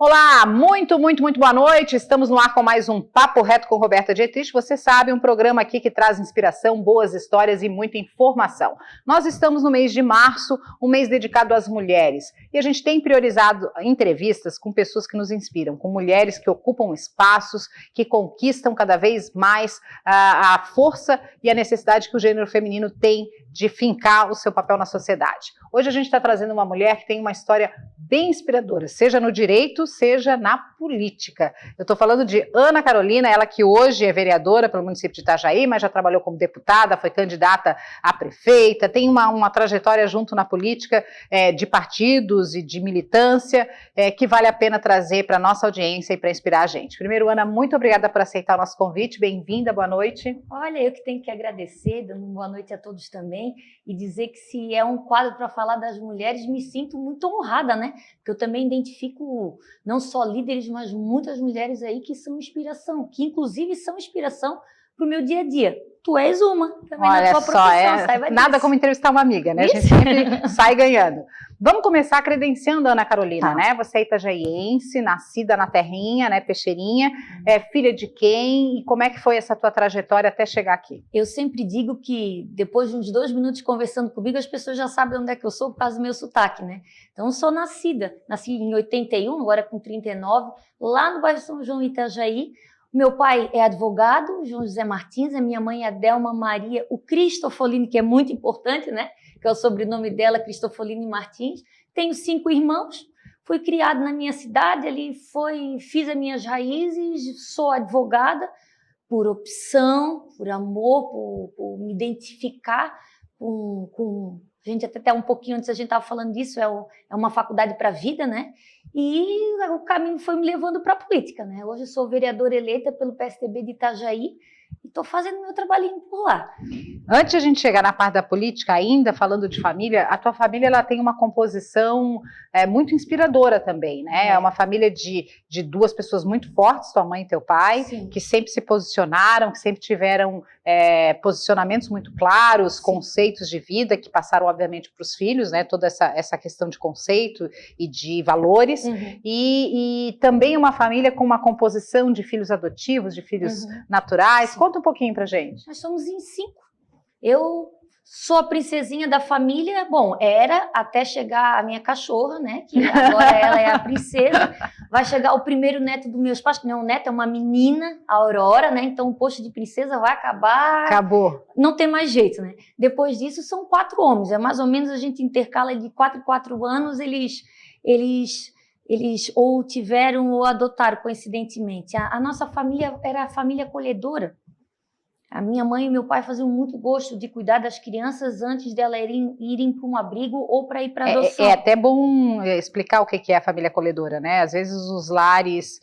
Olá, muito boa noite. Estamos no ar com mais um Papo Reto com Roberta Dietrich. Você sabe, um programa aqui que traz inspiração, boas histórias e muita informação. Nós estamos no mês de março, um mês dedicado às mulheres. E a gente tem priorizado entrevistas com pessoas que nos inspiram, com mulheres que ocupam espaços, que conquistam cada vez mais a força e a necessidade que o gênero feminino tem de fincar o seu papel na sociedade. Hoje a gente está trazendo uma mulher que tem uma história bem inspiradora, seja no direito, seja na política. Eu estou falando de Ana Carolina, ela que hoje é vereadora pelo município de Itajaí, mas já trabalhou como deputada, foi candidata a prefeita, tem uma trajetória junto na política de partidos e de militância que vale a pena trazer para a nossa audiência e para inspirar a gente. Primeiro, Ana, muito obrigada por aceitar o nosso convite, bem-vinda, boa noite. Olha, eu que tenho que agradecer, dando uma boa noite a todos também, e dizer que se é um quadro para falar das mulheres, me sinto muito honrada, né? Porque eu também identifico não só líderes, mas muitas mulheres aí que são inspiração, que inclusive são inspiração para o meu dia a dia. Tu és uma, também na tua profissão, saiba disso. Nada como entrevistar uma amiga, né? A gente sempre sai ganhando. Vamos começar credenciando a Ana Carolina, né? Você é itajaiense, nascida na terrinha, né? Peixeirinha, filha de quem? E como é que foi essa tua trajetória até chegar aqui? Eu sempre digo que depois de uns 2 minutos conversando comigo, as pessoas já sabem onde é que eu sou por causa do meu sotaque, né? Então, eu sou nasci em 81, agora com 39, lá no bairro São João, Itajaí. Meu pai é advogado, João José Martins, a minha mãe é Adelma Maria, o Cristofolini, que é muito importante, né? Que é o sobrenome dela, Cristofolini Martins. Tenho 5 irmãos, fui criada na minha cidade, fiz as minhas raízes, sou advogada por opção, por amor, por me identificar com a gente até um pouquinho antes a gente estava falando disso, é uma faculdade para a vida, né? E o caminho foi me levando para a política, né? Hoje eu sou vereadora eleita pelo PSDB de Itajaí e estou fazendo meu trabalhinho por lá. Antes de a gente chegar na parte da política, ainda falando de família, a tua família ela tem uma composição muito inspiradora também, né? É uma família de 2 pessoas muito fortes, tua mãe e teu pai, sim, que sempre se posicionaram, que sempre tiveram posicionamentos muito claros, sim, conceitos de vida que passaram, obviamente, para os filhos, né? Toda essa questão de conceito e de valores, uhum, e também uma família com uma composição de filhos adotivos, de filhos, uhum, naturais. Sim. Conta um pouquinho pra gente. Nós somos em 5. Eu sou a princesinha da família, bom, era até chegar a minha cachorra, né, que agora ela é a princesa, vai chegar o primeiro neto dos meus pais, que não é um neto, é uma menina, a Aurora, né, então o posto de princesa vai acabar. Acabou. Não tem mais jeito, né. Depois disso são 4 homens, mais ou menos a gente intercala de 4 em 4 anos, eles ou tiveram ou adotaram coincidentemente. A nossa família era a família acolhedora. A minha mãe e meu pai faziam muito gosto de cuidar das crianças antes delas irem para um abrigo ou para ir para adoção. É até bom explicar o que é a família acolhedora, né? Às vezes os lares,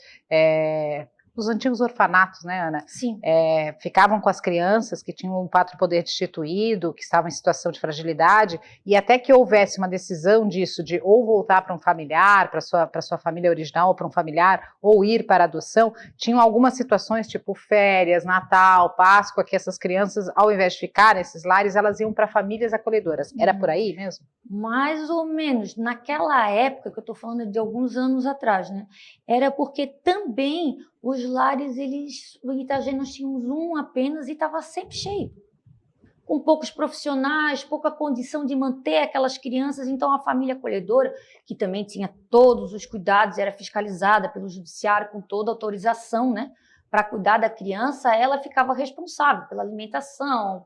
os antigos orfanatos, né, Ana? Sim. Ficavam com as crianças que tinham o pátrio poder destituído, que estavam em situação de fragilidade, e até que houvesse uma decisão disso, de ou voltar para um familiar, para sua família original, ou para um familiar, ou ir para a adoção, tinham algumas situações, tipo férias, Natal, Páscoa, que essas crianças, ao invés de ficar nesses lares, elas iam para famílias acolhedoras. Era por aí mesmo? Mais ou menos. Naquela época, que eu estou falando de alguns anos atrás, né? Era porque também os lares, em Itajaí nós tínhamos um apenas e estava sempre cheio. Com poucos profissionais, pouca condição de manter aquelas crianças, então a família acolhedora, que também tinha todos os cuidados, era fiscalizada pelo judiciário com toda a autorização, né? Para cuidar da criança, ela ficava responsável pela alimentação,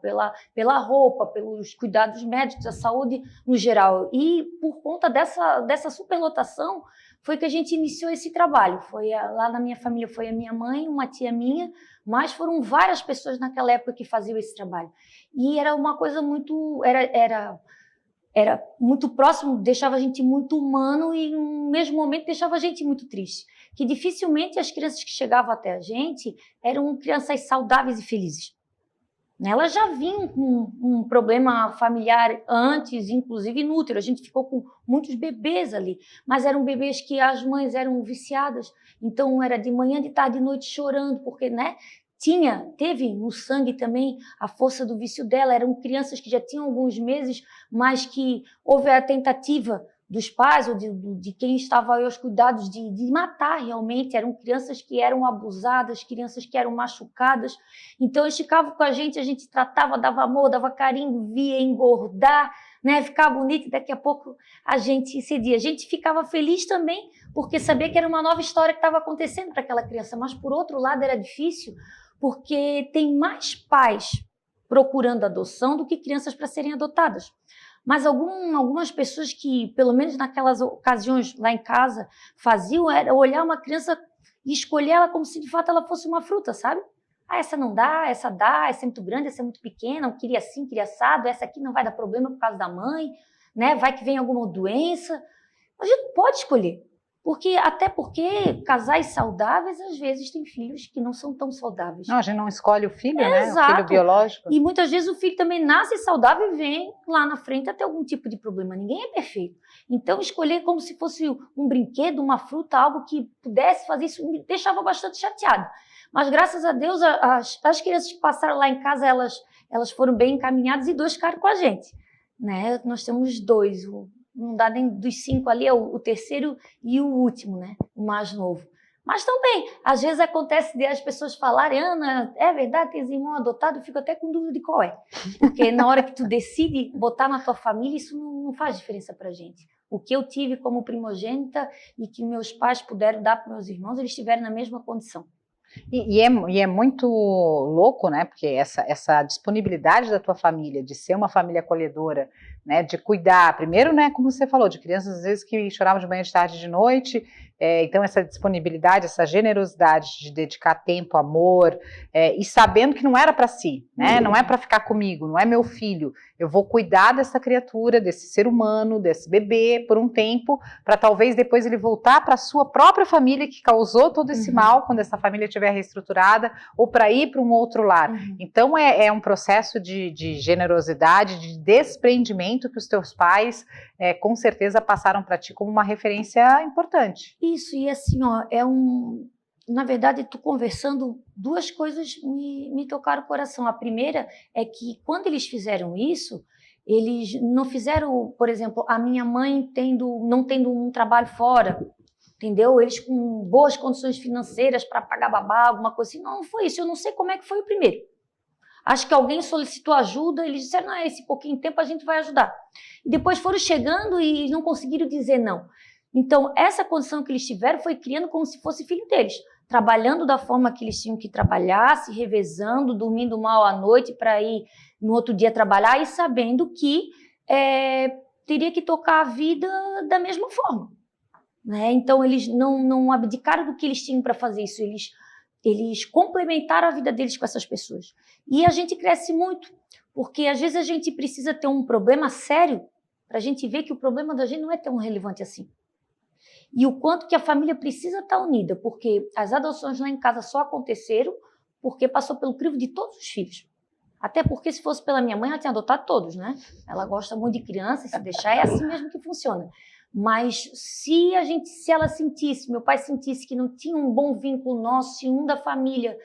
pela roupa, pelos cuidados médicos, a saúde no geral. E por conta dessa superlotação, foi que a gente iniciou esse trabalho. Lá na minha família foi a minha mãe, uma tia minha, mas foram várias pessoas naquela época que faziam esse trabalho. E era uma coisa muito... Era muito próximo, deixava a gente muito humano e, no mesmo momento, deixava a gente muito triste. Que dificilmente as crianças que chegavam até a gente eram crianças saudáveis e felizes. Elas já vinham com um problema familiar antes, inclusive no útero. A gente ficou com muitos bebês ali, mas eram bebês que as mães eram viciadas. Então, era de manhã, de tarde, de noite chorando, porque, né? Teve no sangue também a força do vício dela. Eram crianças que já tinham alguns meses, mas que houve a tentativa dos pais ou de quem estava aos cuidados de matar realmente. Eram crianças que eram abusadas, crianças que eram machucadas. Então eles ficavam com a gente tratava, dava amor, dava carinho, via engordar, né, ficar bonito, e daqui a pouco a gente cedia. A gente ficava feliz também, porque sabia que era uma nova história que estava acontecendo para aquela criança, mas por outro lado era difícil, porque tem mais pais procurando adoção do que crianças para serem adotadas. Mas algumas pessoas que, pelo menos naquelas ocasiões lá em casa, faziam era olhar uma criança e escolher ela como se de fato ela fosse uma fruta, sabe? Ah, essa não dá, essa dá, essa é muito grande, essa é muito pequena, eu queria assim, queria assado, essa aqui não vai dar problema por causa da mãe, né? Vai que vem alguma doença. A gente não pode escolher. Até porque casais saudáveis, às vezes, têm filhos que não são tão saudáveis. Não, a gente não escolhe o filho, né? Exato. O filho biológico. E muitas vezes o filho também nasce saudável e vem lá na frente a ter algum tipo de problema. Ninguém é perfeito. Então, escolher como se fosse um brinquedo, uma fruta, algo que pudesse fazer isso, me deixava bastante chateado. Mas, graças a Deus, as crianças que passaram lá em casa, elas foram bem encaminhadas e 2 ficaram com a gente. Né? Nós temos 2, não dá nem dos 5 ali, é o terceiro e o último, né? O mais novo. Mas também, às vezes acontece de as pessoas falarem, Ana, é verdade, tens irmão adotado? Eu fico até com dúvida de qual é. Porque na hora que tu decide botar na tua família, isso não faz diferença pra gente. O que eu tive como primogênita e que meus pais puderam dar para meus irmãos, eles estiveram na mesma condição. E é muito louco, né? Porque essa disponibilidade da tua família, de ser uma família acolhedora, né? De cuidar, primeiro, né? Como você falou, de crianças às vezes que choravam de manhã, de tarde, de noite. Então essa disponibilidade, essa generosidade de dedicar tempo, amor, e sabendo que não era para si, né? Não é para ficar comigo, não é meu filho. Eu vou cuidar dessa criatura, desse ser humano, desse bebê por um tempo, para talvez depois ele voltar para a sua própria família que causou todo esse mal, quando essa família estiver reestruturada, ou para ir para um outro lar. Então é um processo de generosidade, de desprendimento que os teus pais com certeza passaram para ti como uma referência importante. Isso, e assim, ó, na verdade, tu conversando, 2 coisas me tocaram o coração. A primeira é que quando eles fizeram isso, eles não fizeram, por exemplo, a minha mãe não tendo um trabalho fora, entendeu? Eles com boas condições financeiras para pagar babá, alguma coisa assim. Não foi isso, eu não sei como é que foi o primeiro. Acho que alguém solicitou ajuda, eles disseram, não, esse pouquinho tempo a gente vai ajudar. E depois foram chegando e não conseguiram dizer não. Então, essa condição que eles tiveram foi criando como se fosse filho deles, trabalhando da forma que eles tinham que trabalhar, se revezando, dormindo mal à noite para ir no outro dia trabalhar e sabendo que teria que tocar a vida da mesma forma. Né? Então, eles não abdicaram do que eles tinham para fazer isso, eles complementaram a vida deles com essas pessoas. E a gente cresce muito, porque às vezes a gente precisa ter um problema sério para a gente ver que o problema da gente não é tão relevante assim. E o quanto que a família precisa estar unida, porque as adoções lá em casa só aconteceram porque passou pelo crivo de todos os filhos. Até porque se fosse pela minha mãe, ela tinha adotado todos, né? Ela gosta muito de criança, e se deixar é assim mesmo que funciona. Mas se ela sentisse, meu pai sentisse que não tinha um bom vínculo nosso, se um da família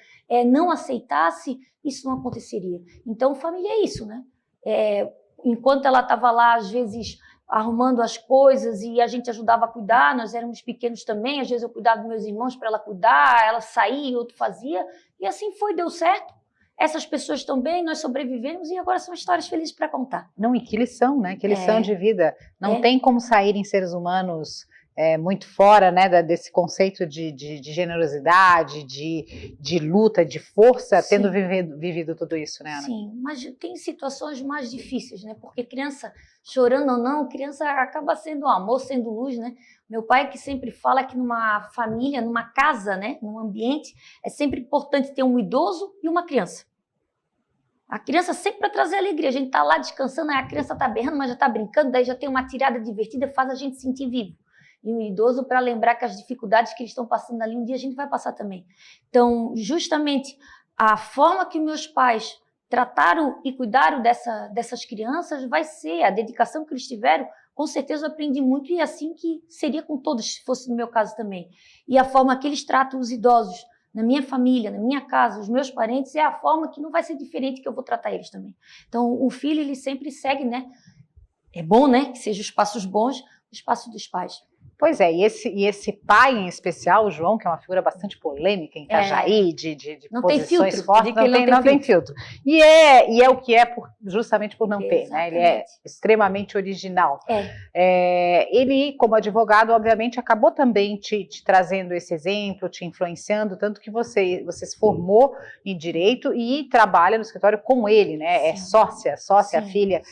não aceitasse, isso não aconteceria. Então, família é isso, né? Enquanto ela estava lá, às vezes, arrumando as coisas e a gente ajudava a cuidar, nós éramos pequenos também, às vezes eu cuidava dos meus irmãos para ela cuidar, ela saía, outro fazia, e assim foi, deu certo. Essas pessoas também, nós sobrevivemos e agora são histórias felizes para contar. Não, e que lição, né? Que lição de vida. Não tem como saírem seres humanos muito fora, né, desse conceito de generosidade, de luta, de força, sim, tendo vivido tudo isso, né, Ana? Sim, mas tem situações mais difíceis, né? Porque criança, chorando ou não, criança acaba sendo amor, sendo luz, né? Meu pai que sempre fala que numa família, numa casa, né, num ambiente, é sempre importante ter um idoso e uma criança. A criança sempre para trazer alegria. A gente tá lá descansando, aí a criança tá berrando, mas já tá brincando, daí já tem uma tirada divertida, faz a gente sentir vivo. E um idoso para lembrar que as dificuldades que eles estão passando ali, um dia a gente vai passar também. Então, justamente, a forma que meus pais trataram e cuidaram dessas crianças vai ser a dedicação que eles tiveram. Com certeza eu aprendi muito e assim que seria com todos, se fosse no meu caso também. E a forma que eles tratam os idosos na minha família, na minha casa, os meus parentes, é a forma que não vai ser diferente que eu vou tratar eles também. Então, o filho, ele sempre segue, né? É bom, né, que sejam os passos bons, espaço dos pais. Pois é, e esse pai em especial, o João, que é uma figura bastante polêmica em Itajaí, de não tem posições filtro, fortes, não tem filtro. E é o que é justamente por não ter, né? Ele é extremamente original. Ele, como advogado, obviamente, acabou também te trazendo esse exemplo, te influenciando, tanto que você se formou em Direito e trabalha no escritório com ele, né? Sim. É sócia, filha.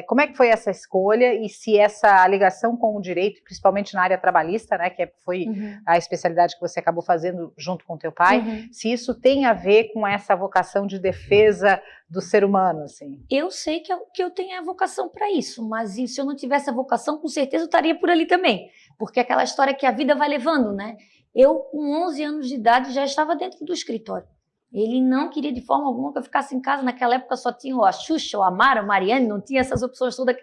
Como é que foi essa escolha e se essa ligação com o Direito, principalmente na área trabalhista, né, que foi a especialidade que você acabou fazendo junto com o teu pai, se isso tem a ver com essa vocação de defesa do ser humano, assim? Eu sei que eu tenho a vocação para isso, mas se eu não tivesse a vocação, com certeza eu estaria por ali também, porque é aquela história que a vida vai levando, né? Eu, com 11 anos de idade, já estava dentro do escritório. Ele não queria de forma alguma que eu ficasse em casa. Naquela época só tinha a Xuxa, a Mara, a Mariane, não tinha essas opções todas.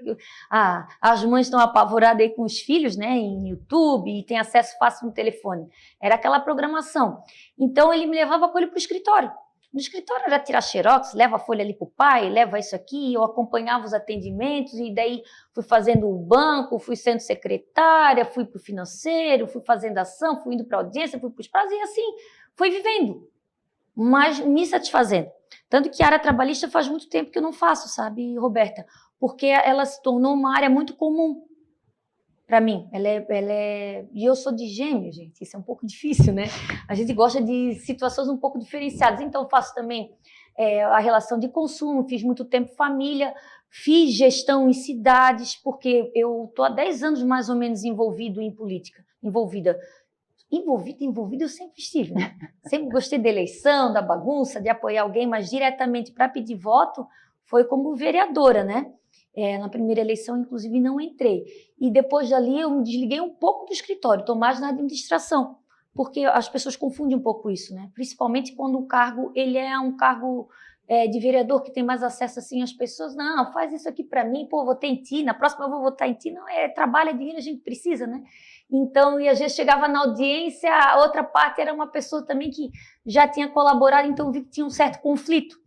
As mães estão apavoradas aí com os filhos, né, em YouTube, e tem acesso fácil no telefone. Era aquela programação. Então ele me levava com ele para o escritório. No escritório era tirar xerox, leva a folha ali para o pai, leva isso aqui, eu acompanhava os atendimentos e daí fui fazendo o banco, fui sendo secretária, fui para o financeiro, fui fazendo ação, fui indo para a audiência, fui para os prazos e assim fui vivendo, mas me satisfazendo. Tanto que a área trabalhista faz muito tempo que eu não faço, sabe, Roberta? Porque ela se tornou uma área muito comum para mim. E eu sou de Gêmeos, gente, isso é um pouco difícil, né? A gente gosta de situações um pouco diferenciadas, então eu faço também a relação de consumo, fiz muito tempo família, fiz gestão em cidades, porque eu estou há 10 anos mais ou menos envolvida em política, envolvida eu sempre estive, né? Sempre gostei da eleição, da bagunça, de apoiar alguém, mas diretamente para pedir voto foi como vereadora, né? Na primeira eleição, inclusive, não entrei. E depois dali eu me desliguei um pouco do escritório, estou mais na administração, porque as pessoas confundem um pouco isso, né? Principalmente quando o cargo ele é um cargo de vereador que tem mais acesso assim às pessoas. Não, faz isso aqui para mim, pô, votei em ti, na próxima eu vou votar em ti. Não, trabalho, é dinheiro, a gente precisa, né? Então, e às vezes chegava na audiência, a outra parte era uma pessoa também que já tinha colaborado, então vi que tinha um certo conflito.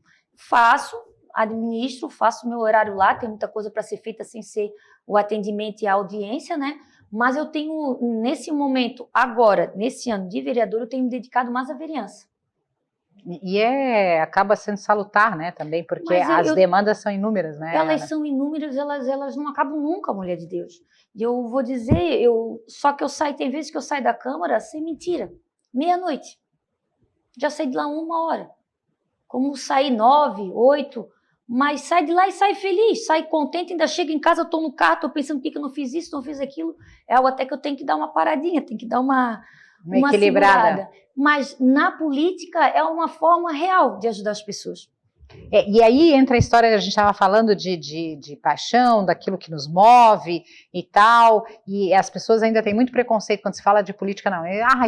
Administro, faço meu horário lá, tem muita coisa para ser feita sem ser o atendimento e a audiência, né? Mas eu tenho, nesse momento, agora, nesse ano de vereador, eu tenho me dedicado mais à vereança. E acaba sendo salutar, né, também, porque as demandas são inúmeras, né? Elas são inúmeras, elas não acabam nunca, mulher de Deus. E eu vou dizer, só que eu saio, tem vezes que eu saio da Câmara sem mentira, meia-noite. Já saí de lá 1h. Como saí 9, 8, mas sai de lá e sai feliz, sai contente, ainda chego em casa, eu estou no carro, estou pensando por que eu não fiz isso, não fiz aquilo. É algo até que eu tenho que dar uma paradinha, tenho que dar uma equilibrada. Segurada. Mas na política é uma forma real de ajudar as pessoas. E aí entra a história que a gente estava falando de paixão, daquilo que nos move e tal, e as pessoas ainda têm muito preconceito quando se fala de política, não.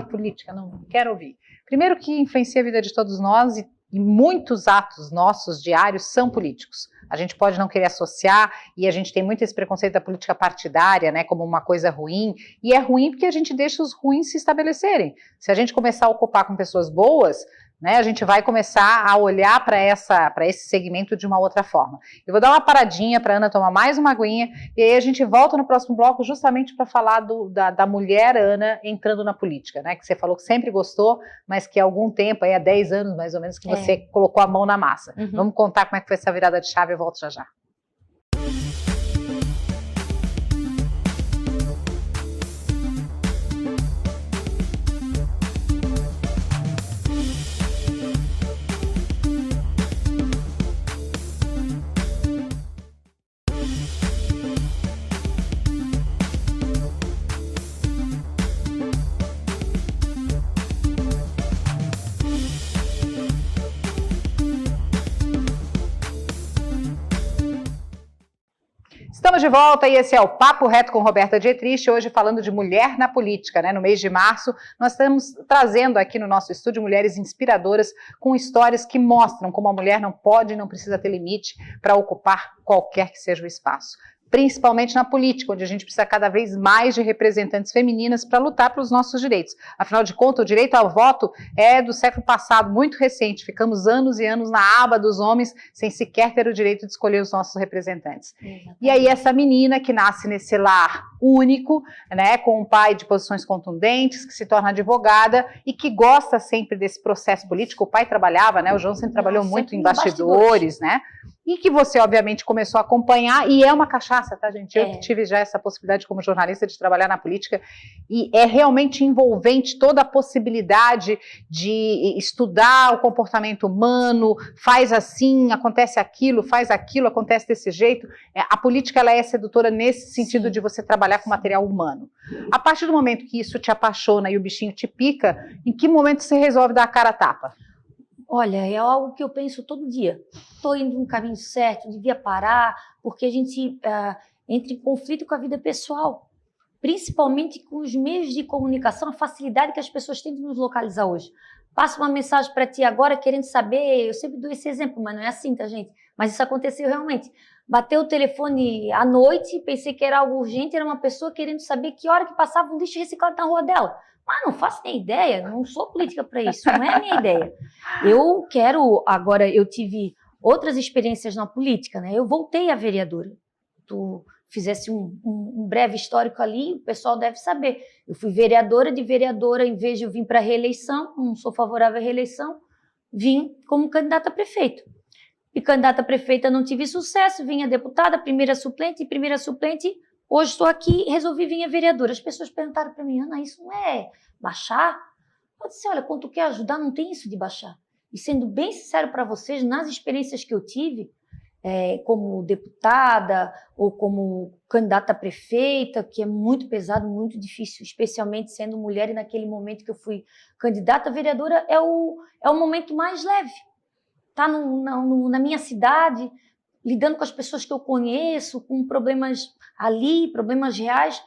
Política, não quero ouvir. Primeiro que influencia a vida de todos nós e muitos atos nossos diários são políticos. A gente pode não querer associar e a gente tem muito esse preconceito da política partidária, né, como uma coisa ruim, e é ruim porque a gente deixa os ruins se estabelecerem. Se a gente começar a ocupar com pessoas boas, né, a gente vai começar a olhar para esse segmento de uma outra forma. Eu vou dar uma paradinha para a Ana tomar mais uma aguinha e aí a gente volta no próximo bloco justamente para falar da mulher Ana entrando na política, né, que você falou que sempre gostou, mas que há algum tempo, aí há 10 anos mais ou menos, que você colocou a mão na massa. Vamos contar como é que foi essa virada de chave, eu volto já já. Estamos de volta e esse é o Papo Reto com Roberta Dietrich, hoje falando de mulher na política, né? No mês de março, nós estamos trazendo aqui no nosso estúdio mulheres inspiradoras com histórias que mostram como a mulher não pode e não precisa ter limite para ocupar qualquer que seja o espaço. principalmente na política, onde a gente precisa cada vez mais de representantes femininas para lutar pelos nossos direitos. Afinal de contas, o direito ao voto é do século passado, muito recente. Ficamos anos e anos na aba dos homens sem sequer ter o direito de escolher os nossos representantes. Exatamente. E aí essa menina que nasce nesse lar único, né, com um pai de posições contundentes, que se torna advogada e que gosta sempre desse processo político. O pai trabalhava, né, o João sempre trabalhou muito em bastidores, né? E que você, obviamente, começou a acompanhar, e é uma cachaça, tá, gente? Eu que tive já essa possibilidade como jornalista de trabalhar na política, e é realmente envolvente toda a possibilidade de estudar o comportamento humano, faz assim, acontece aquilo, faz aquilo, acontece desse jeito. A política, ela é sedutora nesse sentido. Sim. De você trabalhar com material humano. A partir do momento que isso te apaixona e o bichinho te pica, em que momento você resolve dar a cara a tapa? Olha, é algo que eu penso todo dia. Estou indo no caminho certo, devia parar, porque a gente entra em conflito com a vida pessoal, principalmente com os meios de comunicação, a facilidade que as pessoas têm de nos localizar hoje. Passo uma mensagem para ti agora querendo saber, eu sempre dou esse exemplo, mas não é assim, tá, gente? Mas isso aconteceu realmente. Bateu o telefone à noite, pensei que era algo urgente, era uma pessoa querendo saber que hora que passava um lixo reciclado na rua dela. Mas não faço nem ideia, não sou política para isso, não é a minha ideia. Agora eu tive outras experiências na política, né? Eu voltei a vereadora. Tu fizesse um breve histórico ali, o pessoal deve saber. Eu fui vereadora, em vez de eu vir para a reeleição, não sou favorável à reeleição, vim como candidata a prefeito. E candidata a prefeita não tive sucesso, vim a deputada, primeira suplente, hoje estou aqui e resolvi vir a vereadora. As pessoas perguntaram para mim, Ana, isso não é baixar? Eu disse, olha, quando tu quer ajudar, não tem isso de baixar. E sendo bem sincero para vocês, nas experiências que eu tive, como deputada ou como candidata a prefeita, que é muito pesado, muito difícil, especialmente sendo mulher, e naquele momento que eu fui candidata a vereadora, é o momento mais leve. Tá na minha cidade, lidando com as pessoas que eu conheço, com problemas ali, problemas reais,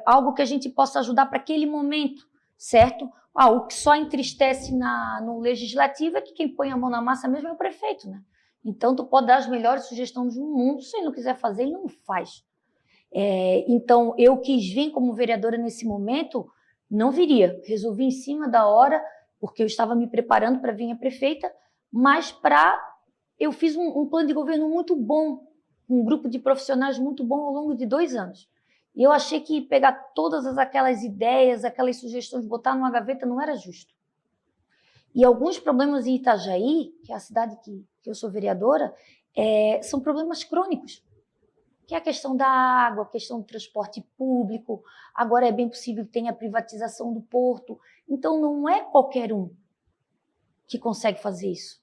algo que a gente possa ajudar para aquele momento, certo? O que só entristece no legislativo é que quem põe a mão na massa mesmo é o prefeito, né? Então, tu pode dar as melhores sugestões do mundo, se ele não quiser fazer, ele não faz. Então, eu quis vir como vereadora nesse momento, não viria. Resolvi em cima da hora, porque eu estava me preparando para vir a prefeita, mas eu fiz um plano de governo muito bom, um grupo de profissionais muito bom ao longo de 2 anos. E eu achei que pegar todas aquelas ideias, aquelas sugestões, botar numa gaveta não era justo. E alguns problemas em Itajaí, que é a cidade que eu sou vereadora, são problemas crônicos, que é a questão da água, a questão do transporte público, agora é bem possível que tenha a privatização do porto. Então, não é qualquer um que consegue fazer isso.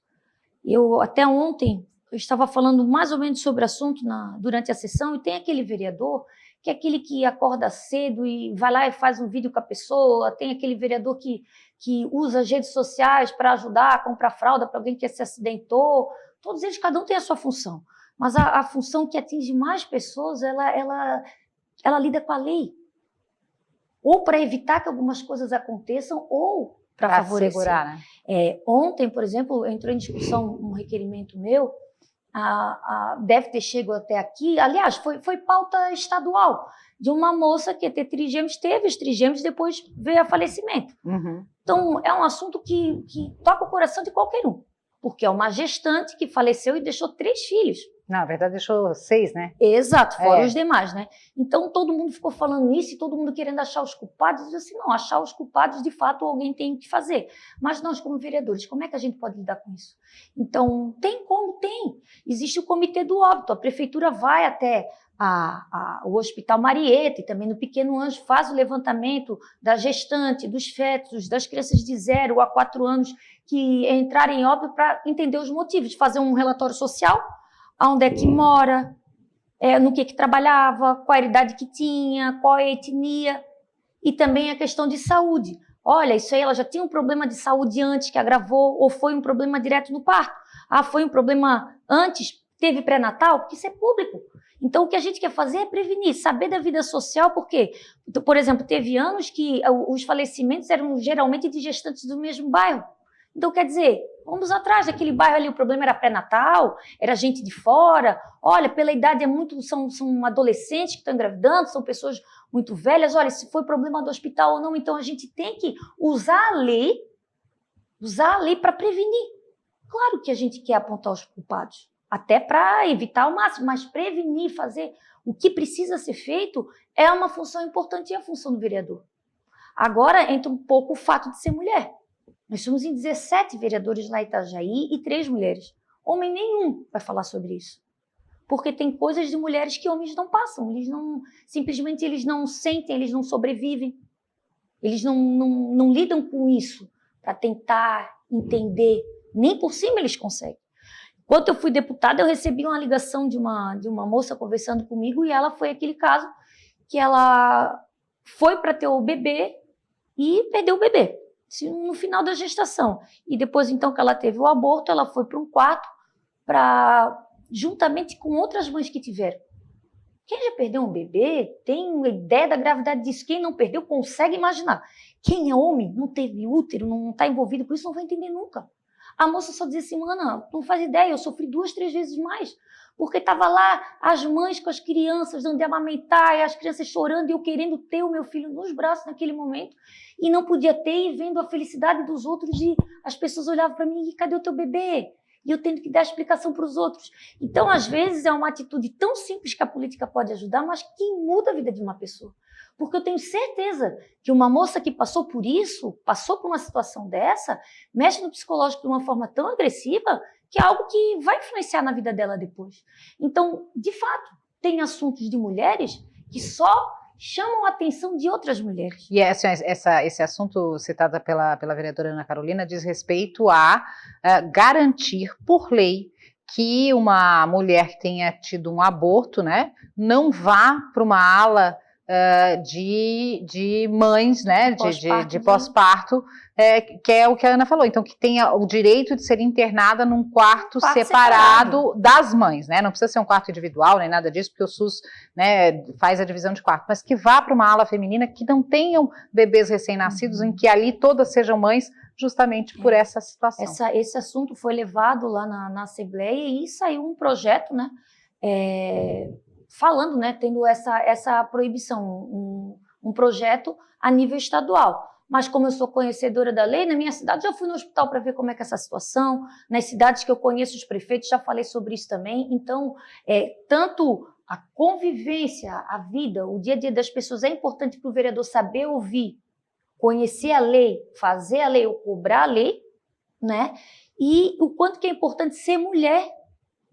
Até ontem, eu estava falando mais ou menos sobre o assunto durante a sessão, e tem aquele vereador, que é aquele que acorda cedo e vai lá e faz um vídeo com a pessoa, tem aquele vereador que usa as redes sociais para ajudar a comprar fralda para alguém que se acidentou. Todos eles, cada um tem a sua função, mas a função que atinge mais pessoas, ela lida com a lei, ou para evitar que algumas coisas aconteçam, ou para favorecer. Segurar, né? Ontem, por exemplo, entrou em discussão um requerimento meu, deve ter chegado até aqui, aliás, foi pauta estadual, de uma moça que ia ter trigêmeos, teve os trigêmeos, depois veio a falecimento. Uhum. Então, é um assunto que toca o coração de qualquer um, porque é uma gestante que faleceu e deixou 3 filhos. Na verdade, deixou 6, né? Exato, fora os demais, né? Então, todo mundo ficou falando isso e todo mundo querendo achar os culpados. E assim, não, achar os culpados, de fato, alguém tem que fazer. Mas nós, como vereadores, como é que a gente pode lidar com isso? Então, tem como? Tem. Existe o comitê do óbito. A prefeitura vai até o Hospital Marieta e também no Pequeno Anjo, faz o levantamento da gestante, dos fetos, das crianças de 0 a 4 anos que entrarem em óbito para entender os motivos, fazer um relatório social, aonde é que mora, no que trabalhava, qual a idade que tinha, qual a etnia, e também a questão de saúde. Olha, isso aí, ela já tinha um problema de saúde antes que agravou, ou foi um problema direto no parto. Foi um problema antes, teve pré-natal, porque isso é público. Então, o que a gente quer fazer é prevenir, saber da vida social, porque, por exemplo, teve anos que os falecimentos eram geralmente de gestantes do mesmo bairro. Então, quer dizer, vamos atrás daquele bairro ali, o problema era pré-natal, era gente de fora, olha, pela idade são adolescentes que estão engravidando, são pessoas muito velhas, olha, se foi problema do hospital ou não, então a gente tem que usar a lei para prevenir. Claro que a gente quer apontar os culpados, até para evitar o máximo, mas prevenir, fazer o que precisa ser feito é uma função importante e a função do vereador. Agora entra um pouco o fato de ser mulher. Nós somos em 17 vereadores lá em Itajaí e 3 mulheres. Homem nenhum vai falar sobre isso. Porque tem coisas de mulheres que homens não passam. Simplesmente eles não sentem, eles não sobrevivem. Eles não lidam com isso para tentar entender. Nem por cima eles conseguem. Quando eu fui deputada, eu recebi uma ligação de uma moça conversando comigo e ela foi aquele caso que ela foi para ter o bebê e perdeu o bebê no final da gestação. E depois, então, que ela teve o aborto, ela foi para um quarto juntamente com outras mães que tiveram. Quem já perdeu um bebê tem uma ideia da gravidade disso. Quem não perdeu consegue imaginar. Quem é homem, não teve útero, não está envolvido com isso, não vai entender nunca. A moça só dizia assim, Ana, não faz ideia, eu sofri 2, 3 vezes mais. Porque estava lá as mães com as crianças, dando de amamentar, e as crianças chorando, e eu querendo ter o meu filho nos braços naquele momento, e não podia ter, e vendo a felicidade dos outros, e as pessoas olhavam para mim, e cadê o teu bebê? E eu tendo que dar explicação para os outros. Então, às vezes, é uma atitude tão simples que a política pode ajudar, mas que muda a vida de uma pessoa. Porque eu tenho certeza que uma moça que passou por isso, passou por uma situação dessa, mexe no psicológico de uma forma tão agressiva, que é algo que vai influenciar na vida dela depois. Então, de fato, tem assuntos de mulheres que só chamam a atenção de outras mulheres. E esse assunto citado pela vereadora Ana Carolina diz respeito a garantir por lei que uma mulher que tenha tido um aborto, né, não vá para uma ala de mães, né, de pós-parto, que é o que a Ana falou, então que tenha o direito de ser internada num quarto separado das mães, né, não precisa ser um quarto individual, nem nada disso, porque o SUS, né, faz a divisão de quarto, mas que vá para uma ala feminina que não tenham bebês recém-nascidos, em que ali todas sejam mães, justamente por essa situação. Esse assunto foi levado lá na Assembleia e saiu um projeto, né, falando, né, tendo essa proibição, um projeto a nível estadual. Mas como eu sou conhecedora da lei, na minha cidade já fui no hospital para ver como é que é essa situação, nas cidades que eu conheço os prefeitos, já falei sobre isso também. Então, tanto a convivência, a vida, o dia a dia das pessoas é importante para o vereador saber ouvir, conhecer a lei, fazer a lei ou cobrar a lei, né? E o quanto que é importante ser mulher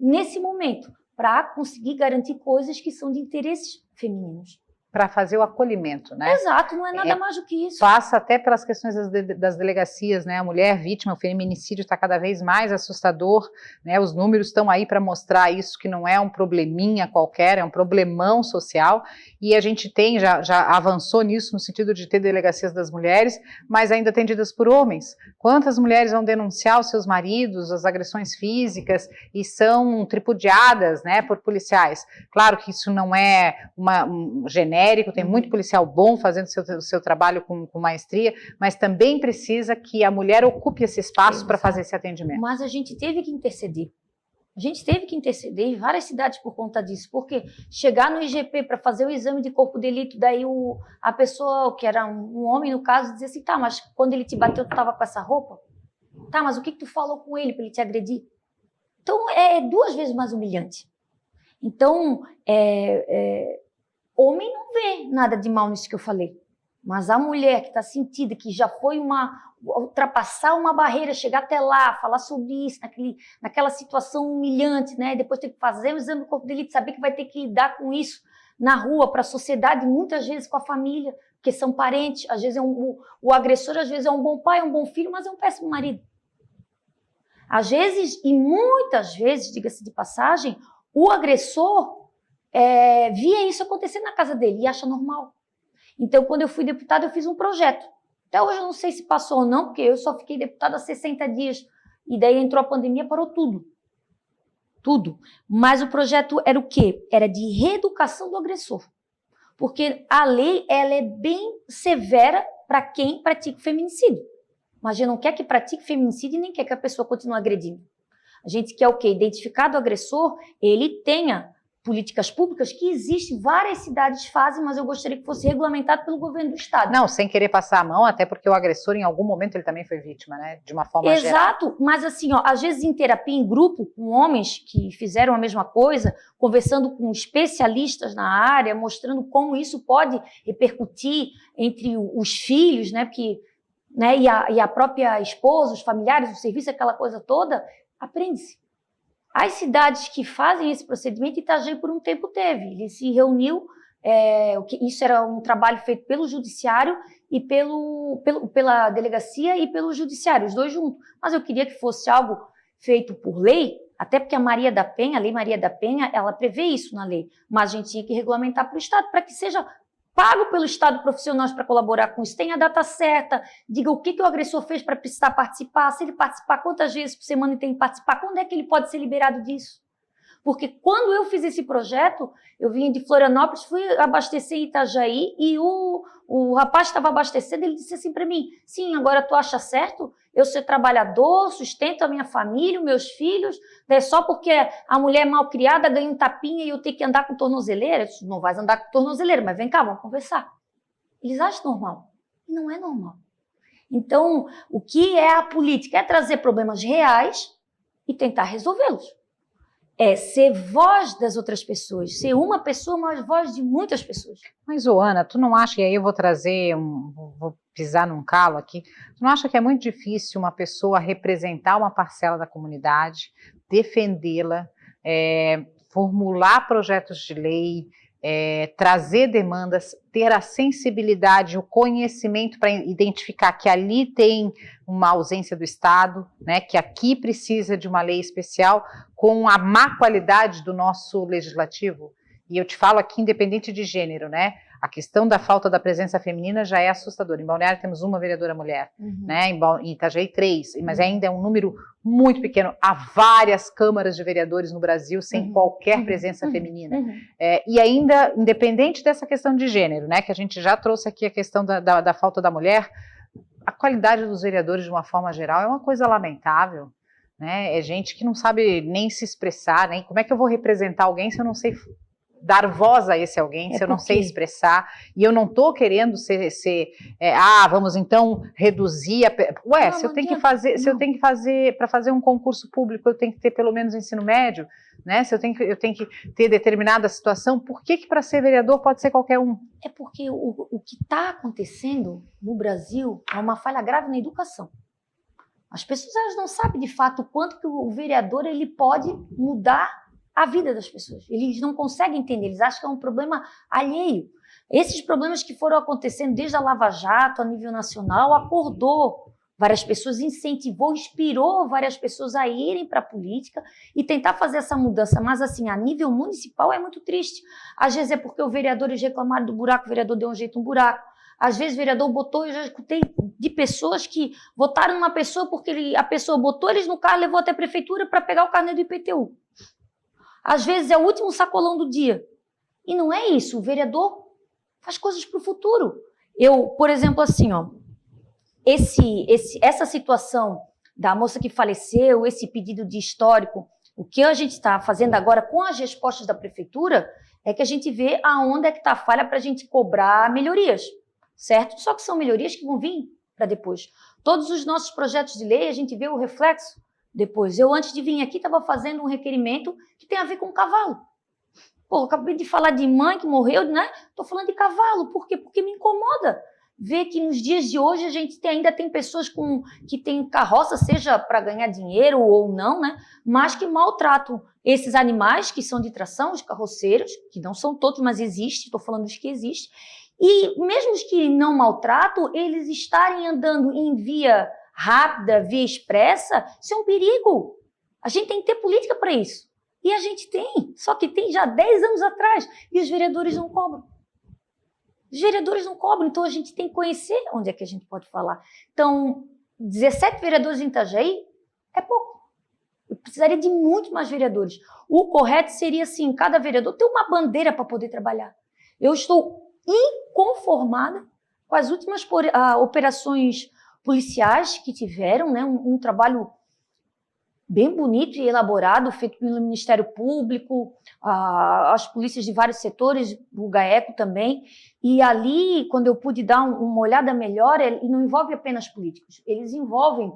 nesse momento, para conseguir garantir coisas que são de interesses femininos. Para fazer o acolhimento, né? Exato, não é nada mais do que isso. Passa até pelas questões das delegacias, né? A mulher vítima, o feminicídio está cada vez mais assustador, né? Os números estão aí para mostrar isso, que não é um probleminha qualquer, é um problemão social, e a gente já avançou nisso no sentido de ter delegacias das mulheres, mas ainda atendidas por homens. Quantas mulheres vão denunciar os seus maridos, as agressões físicas, e são tripudiadas, né, por policiais? Claro que isso não é um genérico, tem muito policial bom fazendo o seu trabalho com maestria, mas também precisa que a mulher ocupe esse espaço para fazer esse atendimento. Mas a gente teve que interceder. A gente teve que interceder em várias cidades por conta disso, porque chegar no IGP para fazer o exame de corpo de delito, daí a pessoa, que era um homem no caso, dizia assim, tá, mas quando ele te bateu, tu estava com essa roupa? Tá, mas o que tu falou com ele para ele te agredir? Então, é 2 vezes mais humilhante. Então, homem não vê nada de mal nisso que eu falei, mas a mulher que está sentida, que já foi ultrapassar uma barreira, chegar até lá, falar sobre isso, naquela situação humilhante, né? Depois ter que fazer o exame do corpo de delito, saber que vai ter que lidar com isso na rua, para a sociedade, muitas vezes com a família, porque são parentes, às vezes o agressor às vezes é um bom pai, é um bom filho, mas é um péssimo marido. Às vezes, e muitas vezes, diga-se de passagem, o agressor via isso acontecendo na casa dele e acha normal. Então, quando eu fui deputada, eu fiz um projeto. Até hoje eu não sei se passou ou não, porque eu só fiquei deputada há 60 dias. E daí entrou a pandemia, parou tudo. Tudo. Mas o projeto era o quê? Era de reeducação do agressor. Porque a lei ela é bem severa para quem pratica o feminicídio. mas a gente não quer que pratique feminicídio e nem quer que a pessoa continue agredindo. A gente quer o quê? Identificado o agressor, ele tenha políticas públicas que existem, várias cidades fazem, mas eu gostaria que fosse regulamentado pelo governo do estado. Não, sem querer passar a mão, até porque o agressor em algum momento ele também foi vítima, né? De uma forma geral. Exato, mas assim, ó, às vezes em terapia em grupo, com homens que fizeram a mesma coisa, conversando com especialistas na área, mostrando como isso pode repercutir entre os filhos, né? Porque, né, e a própria esposa, os familiares, o serviço, aquela coisa toda, aprende-se. As cidades que fazem esse procedimento, Itajaí por um tempo teve. Ele se reuniu, isso era um trabalho feito pelo judiciário e pela delegacia e pelo judiciário, os dois juntos. Mas eu queria que fosse algo feito por lei, até porque a Lei Maria da Penha, ela prevê isso na lei. Mas a gente tinha que regulamentar para o Estado, para que seja pago pelo Estado profissionais para colaborar com isso, tenha a data certa, diga o que o agressor fez para precisar participar, se ele participar, quantas vezes por semana ele tem que participar, quando é que ele pode ser liberado disso? Porque quando eu fiz esse projeto, eu vim de Florianópolis, fui abastecer em Itajaí e o rapaz que estava abastecendo, ele disse assim para mim, sim, agora tu acha certo eu ser trabalhador, sustento a minha família, os meus filhos, né, só porque a mulher mal criada ganha um tapinha e eu tenho que andar com tornozeleira? Eu disse, não vais andar com tornozeleira, mas vem cá, vamos conversar. Eles acham normal. E não é normal. Então, o que é a política? É trazer problemas reais e tentar resolvê-los. É ser voz das outras pessoas, ser uma pessoa, mas voz de muitas pessoas. Mas, Ana, tu não acha, e aí eu vou trazer, vou pisar num calo aqui, tu não acha que é muito difícil uma pessoa representar uma parcela da comunidade, defendê-la, formular projetos de lei, trazer demandas, ter a sensibilidade, o conhecimento para identificar que ali tem uma ausência do Estado, né, que aqui precisa de uma lei especial, com a má qualidade do nosso legislativo? E eu te falo aqui independente de gênero, né? A questão da falta da presença feminina já é assustadora. Em Balneário temos uma vereadora mulher, né? Em Itajaí 3, mas ainda é um número muito pequeno. Há várias câmaras de vereadores no Brasil sem qualquer presença feminina. E ainda, independente dessa questão de gênero, né? Que a gente já trouxe aqui a questão da falta da mulher, a qualidade dos vereadores de uma forma geral é uma coisa lamentável, né? É gente que não sabe nem se expressar, nem como é que eu vou representar alguém se eu não sei dar voz a esse alguém, se eu não sei expressar, e eu não estou querendo vamos então reduzir se eu tenho que fazer, para fazer um concurso público, eu tenho que ter pelo menos ensino médio, né? Se eu tenho que ter determinada situação, por que para ser vereador pode ser qualquer um? É porque o que está acontecendo no Brasil é uma falha grave na educação. As pessoas elas não sabem de fato o quanto que o vereador ele pode mudar a vida das pessoas. Eles não conseguem entender, eles acham que é um problema alheio. Esses problemas que foram acontecendo desde a Lava Jato, a nível nacional, acordou várias pessoas, incentivou, inspirou várias pessoas a irem para a política e tentar fazer essa mudança. Mas, assim, a nível municipal é muito triste. Às vezes é porque os vereadores reclamaram do buraco, o vereador deu um jeito no buraco. Às vezes o vereador botou, eu já escutei de pessoas que votaram numa pessoa porque a pessoa botou eles no carro e levou até a prefeitura para pegar o carnê do IPTU. Às vezes é o último sacolão do dia. E não é isso. O vereador faz coisas para o futuro. Eu, por exemplo, assim, ó, essa situação da moça que faleceu, esse pedido de histórico, o que a gente está fazendo agora com as respostas da prefeitura é que a gente vê aonde é que está a falha para a gente cobrar melhorias, certo? Só que são melhorias que vão vir para depois. Todos os nossos projetos de lei, a gente vê o reflexo depois. Eu, antes de vir aqui, estava fazendo um requerimento que tem a ver com cavalo. Pô, acabei de falar de mãe que morreu, né? Estou falando de cavalo. Por quê? Porque me incomoda ver que nos dias de hoje a gente ainda tem pessoas que têm carroça, seja para ganhar dinheiro ou não, né? Mas que maltratam esses animais que são de tração, os carroceiros, que não são todos, mas existem, estou falando dos que existem. E mesmo os que não maltratam, eles estarem andando em via rápida, via expressa, isso é um perigo. A gente tem que ter política para isso. E a gente tem, só que tem já 10 anos atrás, e os vereadores não cobram. Os vereadores não cobram, então a gente tem que conhecer onde é que a gente pode falar. Então, 17 vereadores em Itajaí é pouco. Eu precisaria de muito mais vereadores. O correto seria, assim, cada vereador ter uma bandeira para poder trabalhar. Eu estou inconformada com as últimas operações policiais que tiveram, né, um trabalho bem bonito e elaborado, feito pelo Ministério Público, as polícias de vários setores, o GAECO também, e ali, quando eu pude dar uma olhada melhor, ele não envolve apenas políticos, eles envolvem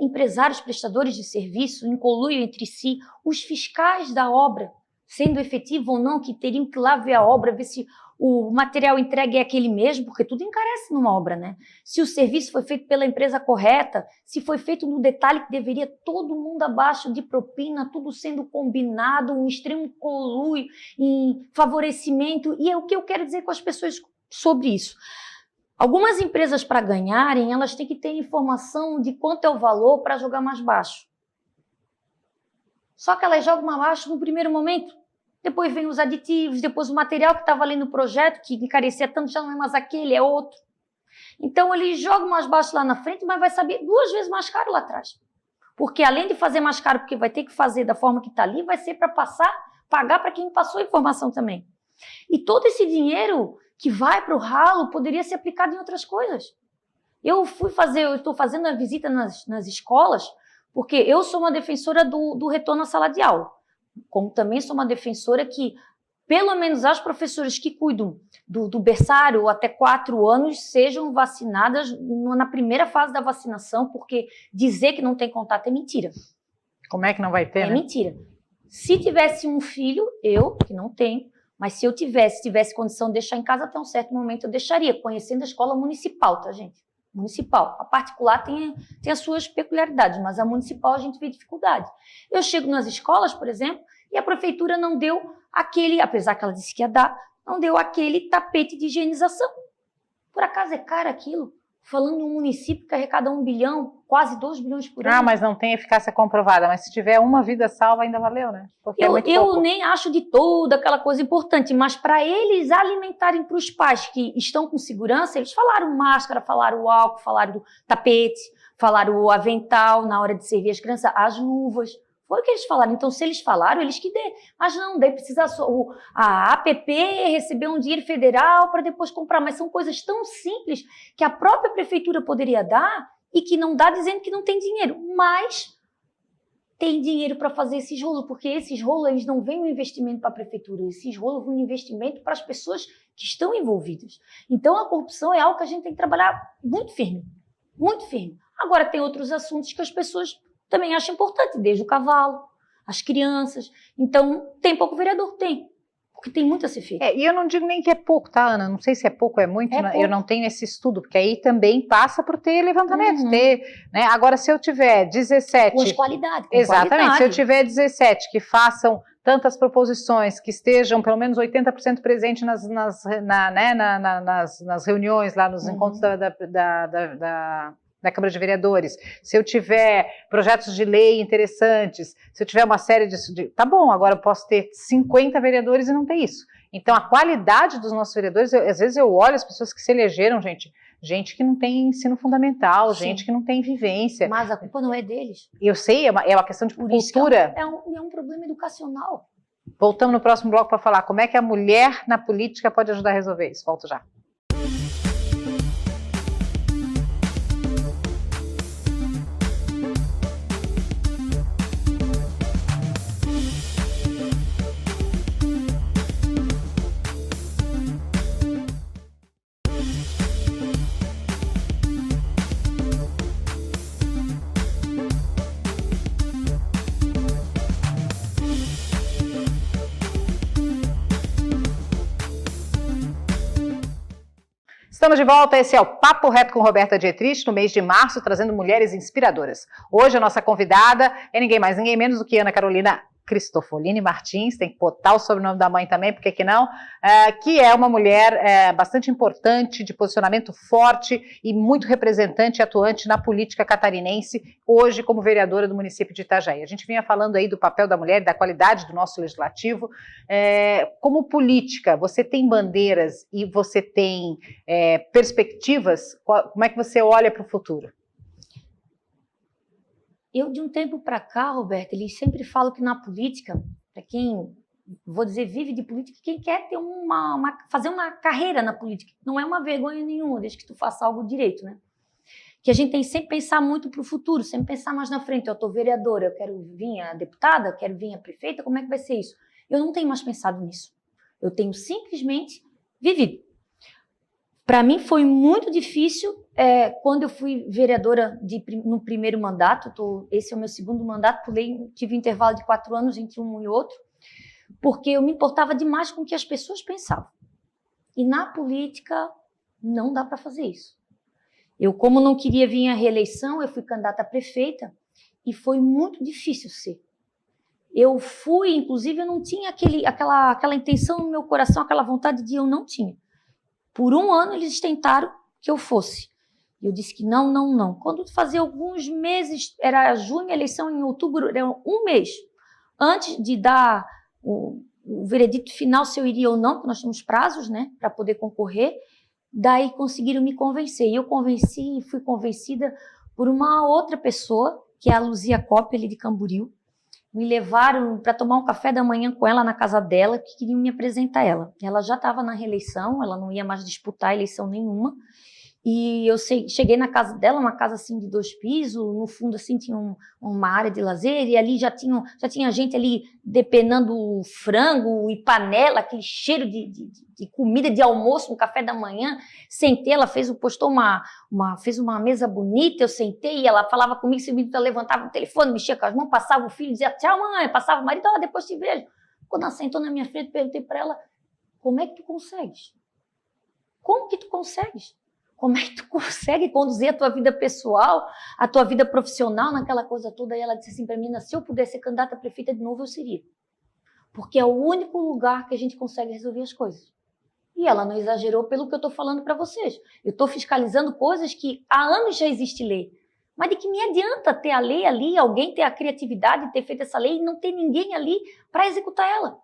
empresários, prestadores de serviço, em conluio entre si, os fiscais da obra, sendo efetivo ou não, que teriam que lá ver a obra, ver se o material entregue é aquele mesmo, porque tudo encarece numa obra, né? Se o serviço foi feito pela empresa correta, se foi feito no detalhe que deveria, todo mundo abaixo de propina, tudo sendo combinado, um extremo conluio, em favorecimento. E é o que eu quero dizer com as pessoas sobre isso. Algumas empresas, para ganharem, elas têm que ter informação de quanto é o valor para jogar mais baixo. Só que elas jogam mais baixo no primeiro momento. Depois vem os aditivos, depois o material que estava ali no projeto, que encarecia tanto, já não é mais aquele, é outro. Então, eles jogam mais baixo lá na frente, mas vai saber 2 vezes mais caro lá atrás. Porque além de fazer mais caro, porque vai ter que fazer da forma que está ali, vai ser para pagar para quem passou a informação também. E todo esse dinheiro que vai para o ralo poderia ser aplicado em outras coisas. Eu estou fazendo a visita nas escolas, porque eu sou uma defensora do retorno à sala de aula. Como também sou uma defensora que, pelo menos as professoras que cuidam do berçário até 4 anos, sejam vacinadas na primeira fase da vacinação, porque dizer que não tem contato é mentira. Como é que não vai ter, né? Mentira. Se tivesse um filho, eu, que não tenho, mas se eu tivesse condição de deixar em casa até um certo momento, eu deixaria, conhecendo a escola municipal, tá, gente? Municipal. A particular tem as suas peculiaridades, mas a municipal a gente vê dificuldade. Eu chego nas escolas, por exemplo, e a prefeitura não deu aquele, apesar que ela disse que ia dar, não deu aquele tapete de higienização. Por acaso é caro aquilo? Falando em um município que arrecada 1 bilhão, quase 2 bilhões por ano. Mas não tem eficácia comprovada. Mas se tiver uma vida salva, ainda valeu, né? Porque eu nem acho de toda aquela coisa importante, mas para eles alimentarem para os pais que estão com segurança, eles falaram máscara, falaram o álcool, falaram do tapete, falaram o avental na hora de servir as crianças, as luvas. Foi o que eles falaram. Então, se eles falaram, eles que dê. Mas não, daí precisa a APP receber um dinheiro federal para depois comprar. Mas são coisas tão simples que a própria prefeitura poderia dar e que não dá, dizendo que não tem dinheiro. Mas tem dinheiro para fazer esses rolos, porque esses rolos eles não vêm um investimento para a prefeitura. Esses rolos vêm um investimento para as pessoas que estão envolvidas. Então, a corrupção é algo que a gente tem que trabalhar muito firme. Muito firme. Agora, tem outros assuntos que as pessoas também acho importante, desde o cavalo, as crianças. Então, tem pouco vereador? Tem. Porque tem muito a ser feito. E eu não digo nem que é pouco, tá, Ana? Não sei se é pouco ou é muito, né? Eu não tenho esse estudo, porque aí também passa por ter levantamento, né? Agora, se eu tiver 17... Com qualidade. Exatamente. Se eu tiver 17 que façam tantas proposições, que estejam pelo menos 80% presentes nas reuniões, lá nos encontros da Câmara de Vereadores, se eu tiver projetos de lei interessantes, se eu tiver uma série de... Tá bom, agora eu posso ter 50 vereadores e não ter isso. Então, a qualidade dos nossos vereadores, às vezes eu olho as pessoas que se elegeram, gente que não tem ensino fundamental, Sim. gente que não tem vivência. Mas a culpa não é deles. Eu sei, é uma questão de cultura. É um problema educacional. Voltamos no próximo bloco para falar como é que a mulher na política pode ajudar a resolver isso. Volto já. Estamos de volta, esse é o Papo Reto com Roberta Dietrich, no mês de março, trazendo mulheres inspiradoras. Hoje a nossa convidada é ninguém mais, ninguém menos do que Ana Carolina Cristofolini Martins, tem que botar o sobrenome da mãe também, porque que não, que é uma mulher bastante importante, de posicionamento forte e muito representante e atuante na política catarinense, hoje como vereadora do município de Itajaí. A gente vinha falando aí do papel da mulher, da qualidade do nosso legislativo. Como política, você tem bandeiras e você tem perspectivas? Como é que você olha para o futuro? Eu, de um tempo para cá, Roberta, eles sempre falam que na política, para quem, vou dizer, vive de política, quem quer ter fazer uma carreira na política, não é uma vergonha nenhuma, desde que tu faça algo direito, né? que a gente tem que sempre pensar muito para o futuro, sempre pensar mais na frente. Eu estou vereadora, eu quero vir a deputada, quero vir a prefeita, como é que vai ser isso? Eu não tenho mais pensado nisso. Eu tenho simplesmente vivido. Para mim foi muito difícil quando eu fui vereadora no primeiro mandato. Esse é o meu segundo mandato, tive um intervalo de 4 anos entre um e outro, porque eu me importava demais com o que as pessoas pensavam. E na política não dá para fazer isso. Eu, como não queria vir à reeleição, eu fui candidata a prefeita e foi muito difícil ser. Eu fui, inclusive, eu não tinha aquela intenção no meu coração, aquela vontade de eu não tinha. Por 1 ano eles tentaram que eu fosse. Eu disse que não, não, não. Quando fazia alguns meses, era junho, eleição em outubro, era 1 mês antes de dar o veredito final se eu iria ou não, porque nós temos prazos, né, para poder concorrer. Daí conseguiram me convencer. E eu fui convencida por uma outra pessoa, que é a Luzia Coppe, ali de Camboriú. Me levaram para tomar um café da manhã com ela na casa dela, que queriam me apresentar ela. Ela já estava na reeleição, ela não ia mais disputar eleição nenhuma. E eu cheguei na casa dela, uma casa assim de 2 pisos, no fundo assim tinha uma área de lazer, e ali já tinha gente ali depenando frango e panela, aquele cheiro de comida de almoço, um café da manhã. Sentei, ela fez uma mesa bonita, eu sentei, ela falava comigo, se eu levantava o telefone, mexia com as mãos, passava o filho, dizia tchau mãe, passava o marido, depois te vejo. Quando ela sentou na minha frente, perguntei para ela, como é que tu consegues? Como que tu consegues? Como é que tu consegue conduzir a tua vida pessoal, a tua vida profissional naquela coisa toda? E ela disse assim para mim, se eu pudesse ser candidata a prefeita de novo, eu seria. Porque é o único lugar que a gente consegue resolver as coisas. E ela não exagerou pelo que eu estou falando para vocês. Eu estou fiscalizando coisas que há anos já existe lei. Mas de que me adianta ter a lei ali, alguém ter a criatividade de ter feito essa lei e não ter ninguém ali para executar ela?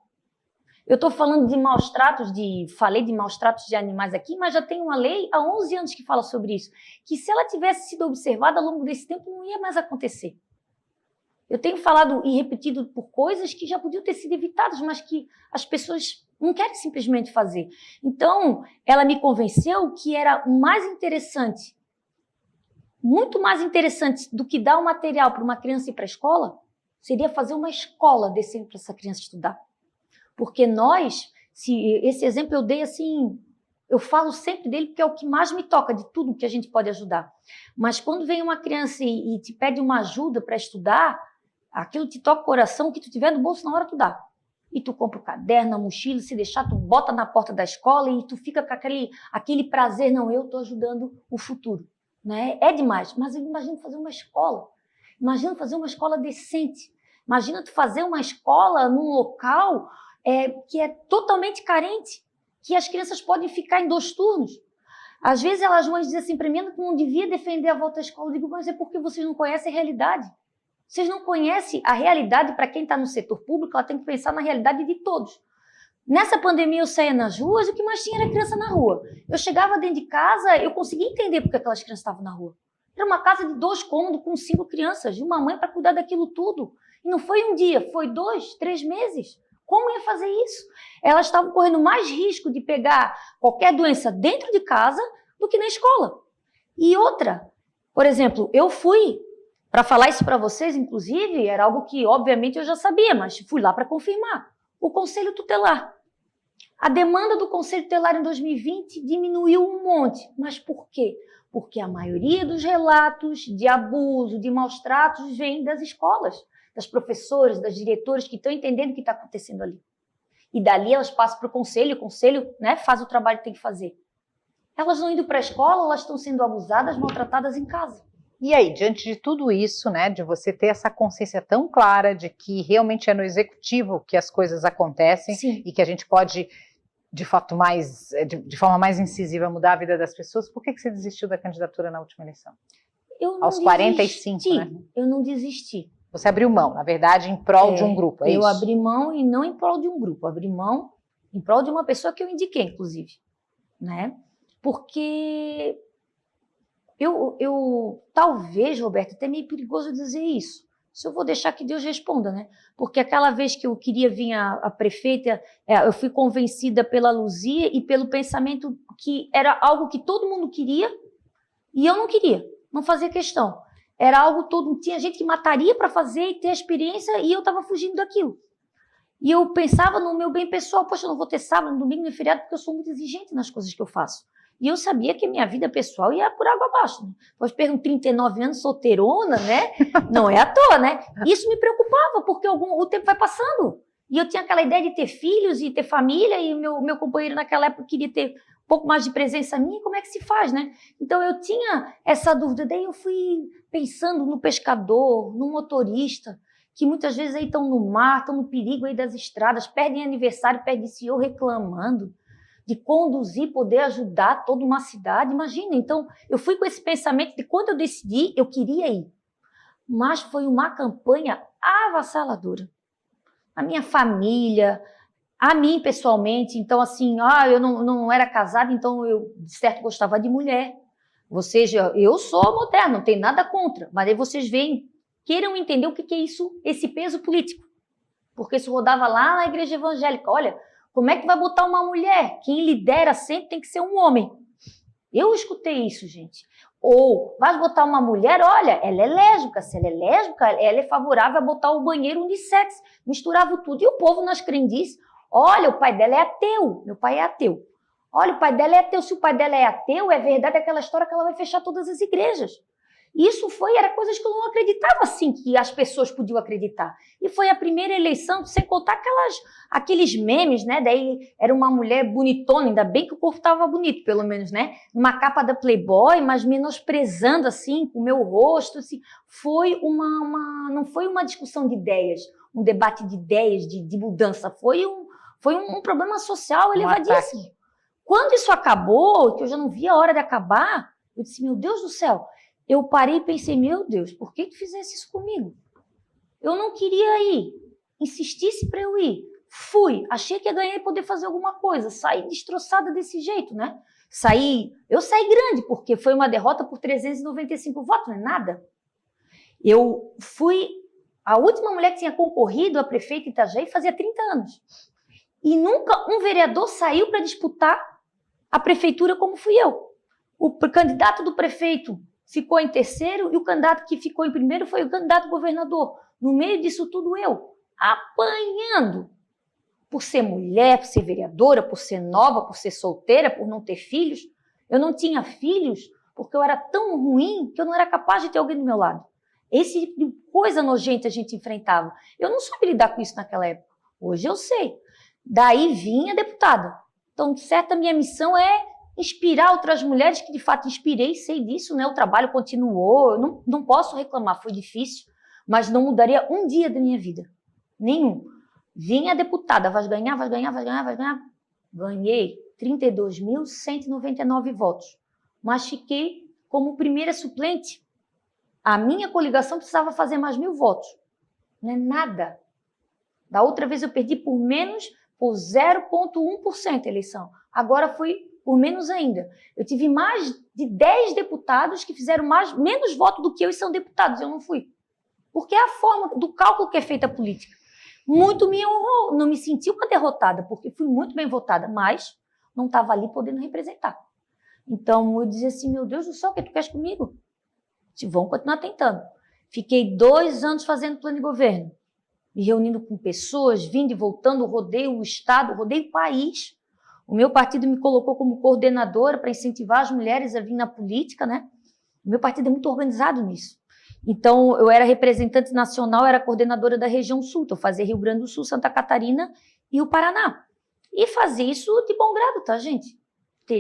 Eu estou falando de maus tratos, falei de maus tratos de animais aqui, mas já tem uma lei há 11 anos que fala sobre isso, que se ela tivesse sido observada ao longo desse tempo, não ia mais acontecer. Eu tenho falado e repetido por coisas que já podiam ter sido evitadas, mas que as pessoas não querem simplesmente fazer. Então, ela me convenceu que era mais interessante, muito mais interessante do que dar o material para uma criança ir para a escola, seria fazer uma escola decente para essa criança estudar. Porque esse exemplo eu dei assim, eu falo sempre dele porque é o que mais me toca de tudo que a gente pode ajudar. Mas quando vem uma criança e te pede uma ajuda para estudar, aquilo te toca o coração, o que tu tiver no bolso na hora tu dá. E tu compra o caderno, a mochila, se deixar, tu bota na porta da escola e tu fica com aquele prazer, não, eu estou ajudando o futuro. Né? É demais, mas eu imagino fazer uma escola. Imagina fazer uma escola decente. Imagina tu fazer uma escola num local que é totalmente carente, que as crianças podem ficar em 2 turnos. Às vezes elas vão dizer assim para mim que não devia defender a volta à escola. Eu digo, mas é porque vocês não conhecem a realidade. Vocês não conhecem a realidade para quem está no setor público, ela tem que pensar na realidade de todos. Nessa pandemia eu saía nas ruas e o que mais tinha era criança na rua. Eu chegava dentro de casa, eu conseguia entender porque aquelas crianças estavam na rua. Era uma casa de 2 cômodos com 5 crianças, de uma mãe para cuidar daquilo tudo. E não foi um dia, foi 2, 3 meses. Como ia fazer isso? Elas estavam correndo mais risco de pegar qualquer doença dentro de casa do que na escola. E outra, por exemplo, eu fui, para falar isso para vocês, inclusive, era algo que obviamente eu já sabia, mas fui lá para confirmar. O Conselho Tutelar. A demanda do Conselho Tutelar em 2020 diminuiu um monte. Mas por quê? Porque a maioria dos relatos de abuso, de maus tratos, vem das escolas, das professoras, das diretoras que estão entendendo o que está acontecendo ali. E dali elas passam para o conselho faz o trabalho que tem que fazer. Elas não indo para a escola, elas estão sendo abusadas, maltratadas em casa. E aí, diante de tudo isso, né, de você ter essa consciência tão clara de que realmente é no executivo que as coisas acontecem, sim, e que a gente pode, de fato, de forma mais incisiva, mudar a vida das pessoas, por que você desistiu da candidatura na última eleição? Aos 45, né? Eu não desisti. Você abriu mão, na verdade, em prol de um grupo, é isso? Eu abri mão e não em prol de um grupo, abri mão em prol de uma pessoa que eu indiquei, inclusive, né? Porque eu talvez, Roberto, até meio perigoso dizer isso, se eu vou deixar que Deus responda, né? Porque aquela vez que eu queria vir a prefeita, eu fui convencida pela Luzia e pelo pensamento que era algo que todo mundo queria e eu não queria. Não fazia questão. Era algo todo, tinha gente que mataria para fazer e ter a experiência e eu estava fugindo daquilo. E eu pensava no meu bem pessoal, poxa, eu não vou ter sábado, domingo nem feriado porque eu sou muito exigente nas coisas que eu faço. E eu sabia que a minha vida pessoal ia por água abaixo. Né? Depois pergunto, 39 anos, solteirona, né? Não é à toa, né? Isso me preocupava, porque o tempo vai passando. E eu tinha aquela ideia de ter filhos e ter família, e meu companheiro naquela época queria ter um pouco mais de presença minha, como é que se faz, né? Então eu tinha essa dúvida, daí eu fui pensando no pescador, no motorista, que muitas vezes aí estão no mar, estão no perigo aí das estradas, perdem aniversário, perdem CEO reclamando, de conduzir, poder ajudar toda uma cidade, imagina. Então eu fui com esse pensamento de quando eu decidi, eu queria ir. Mas foi uma campanha avassaladora. A minha família, a mim pessoalmente, então assim, eu não era casada, então eu de certo gostava de mulher. Vocês, eu sou moderna, não tem nada contra, mas aí vocês veem, queiram entender o que é isso, esse peso político. Porque isso rodava lá na igreja evangélica, olha, como é que vai botar uma mulher? Quem lidera sempre tem que ser um homem. Eu escutei isso, gente. Ou, vai botar uma mulher, olha, ela é lésbica. Se ela é lésbica, ela é favorável a botar o banheiro unissex. Misturava tudo. E o povo nas crendices, olha, o pai dela é ateu. Meu pai é ateu. Olha, o pai dela é ateu. Se o pai dela é ateu, é verdade aquela história que ela vai fechar todas as igrejas. Isso era coisas que eu não acreditava assim, que as pessoas podiam acreditar. E foi a primeira eleição, sem contar aqueles memes, né? Daí era uma mulher bonitona, ainda bem que o corpo estava bonito, pelo menos, né? Uma capa da Playboy, mas menosprezando, assim, o meu rosto, assim. Não foi uma discussão de ideias, um debate de ideias, de mudança. Foi um problema social elevadíssimo. Quando isso acabou, que eu já não via a hora de acabar, eu disse, meu Deus do céu, eu parei e pensei, meu Deus, por que tu fizesse isso comigo? Eu não queria ir. Insistisse para eu ir. Fui. Achei que ia ganhar e poder fazer alguma coisa. Saí destroçada desse jeito, né? Eu saí grande, porque foi uma derrota por 395 votos, não é nada. Eu fui a última mulher que tinha concorrido a prefeita em Itajaí fazia 30 anos. E nunca um vereador saiu para disputar a prefeitura como fui eu. O candidato do prefeito ficou em terceiro e o candidato que ficou em primeiro foi o candidato governador. No meio disso tudo eu, apanhando. Por ser mulher, por ser vereadora, por ser nova, por ser solteira, por não ter filhos. Eu não tinha filhos porque eu era tão ruim que eu não era capaz de ter alguém do meu lado. Esse tipo de coisa nojenta a gente enfrentava. Eu não soube lidar com isso naquela época. Hoje eu sei. Daí vinha deputada. Então, de certo, a minha missão é inspirar outras mulheres, que de fato inspirei, sei disso, né? O trabalho continuou, eu não posso reclamar, foi difícil, mas não mudaria um dia da minha vida, nenhum. Vinha a deputada, vai ganhar. Ganhei 32.199 votos, mas fiquei como primeira suplente. A minha coligação precisava fazer mais 1.000 votos, não é nada. Da outra vez eu perdi por 0,1% a eleição, agora foi por menos ainda. Eu tive mais de 10 deputados que fizeram menos voto do que eu e são deputados. Eu não fui. Porque é a forma do cálculo que é feita a política. Muito me honrou. Não me senti uma derrotada, porque fui muito bem votada, mas não estava ali podendo representar. Então, eu dizia assim, meu Deus do céu, o que tu queres comigo? Vão continuar tentando. Fiquei 2 anos fazendo plano de governo, me reunindo com pessoas, vindo e voltando, rodei o estado, rodei o país. O meu partido me colocou como coordenadora para incentivar as mulheres a vir na política, né? O meu partido é muito organizado nisso. Então, eu era representante nacional, era coordenadora da região sul. Então, eu fazia Rio Grande do Sul, Santa Catarina e o Paraná. E fazia isso de bom grado, tá, gente?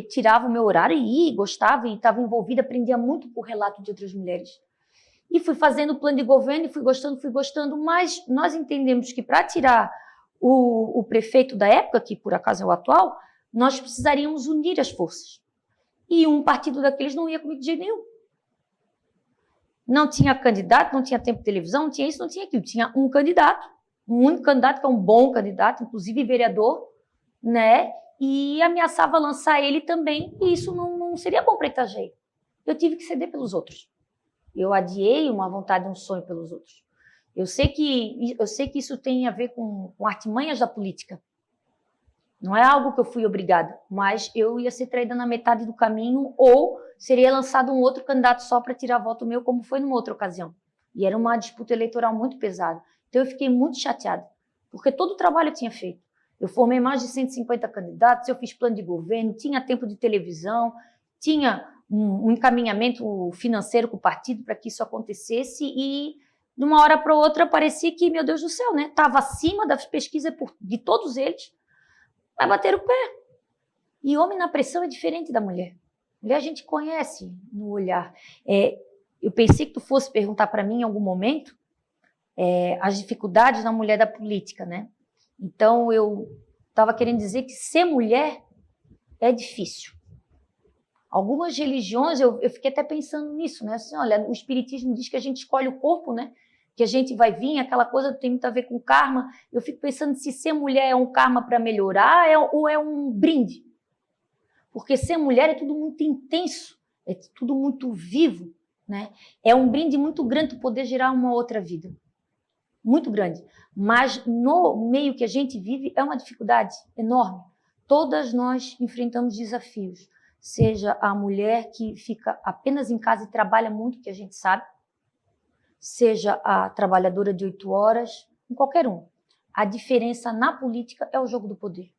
Tirava o meu horário e ia, gostava e estava envolvida, aprendia muito por relato de outras mulheres. E fui fazendo o plano de governo e fui gostando, mas nós entendemos que para tirar o prefeito da época, que por acaso é o atual, nós precisaríamos unir as forças. E um partido daqueles não ia comigo de jeito nenhum. Não tinha candidato, não tinha tempo de televisão, não tinha isso, não tinha aquilo. Tinha um candidato, um único candidato, que é um bom candidato, inclusive vereador, né? E ameaçava lançar ele também, e isso não seria bom para Itajaí. Eu tive que ceder pelos outros. Eu adiei uma vontade, um sonho pelos outros. Eu sei que isso tem a ver com artimanhas da política. Não é algo que eu fui obrigada, mas eu ia ser traída na metade do caminho ou seria lançado um outro candidato só para tirar voto meu, como foi numa outra ocasião. E era uma disputa eleitoral muito pesada. Então eu fiquei muito chateada, porque todo o trabalho eu tinha feito. Eu formei mais de 150 candidatos, eu fiz plano de governo, tinha tempo de televisão, tinha um encaminhamento financeiro com o partido para que isso acontecesse e de uma hora para outra parecia que, meu Deus do céu, né? Estava acima das pesquisas de todos eles, vai bater o pé. E homem na pressão é diferente da mulher. Mulher a gente conhece no olhar. Eu pensei que tu fosse perguntar para mim em algum momento as dificuldades da mulher da política, né? Então eu estava querendo dizer que ser mulher é difícil. Algumas religiões, eu fiquei até pensando nisso, né? Assim, olha, o espiritismo diz que a gente escolhe o corpo, né? Que a gente vai vir, aquela coisa tem muito a ver com karma. Eu fico pensando se ser mulher é um karma para melhorar ou é um brinde. Porque ser mulher é tudo muito intenso, é tudo muito vivo, né? É um brinde muito grande poder gerar uma outra vida. Muito grande. Mas no meio que a gente vive é uma dificuldade enorme. Todas nós enfrentamos desafios. Seja a mulher que fica apenas em casa e trabalha muito, que a gente sabe, seja a trabalhadora de 8 horas, em qualquer um. A diferença na política é o jogo do poder.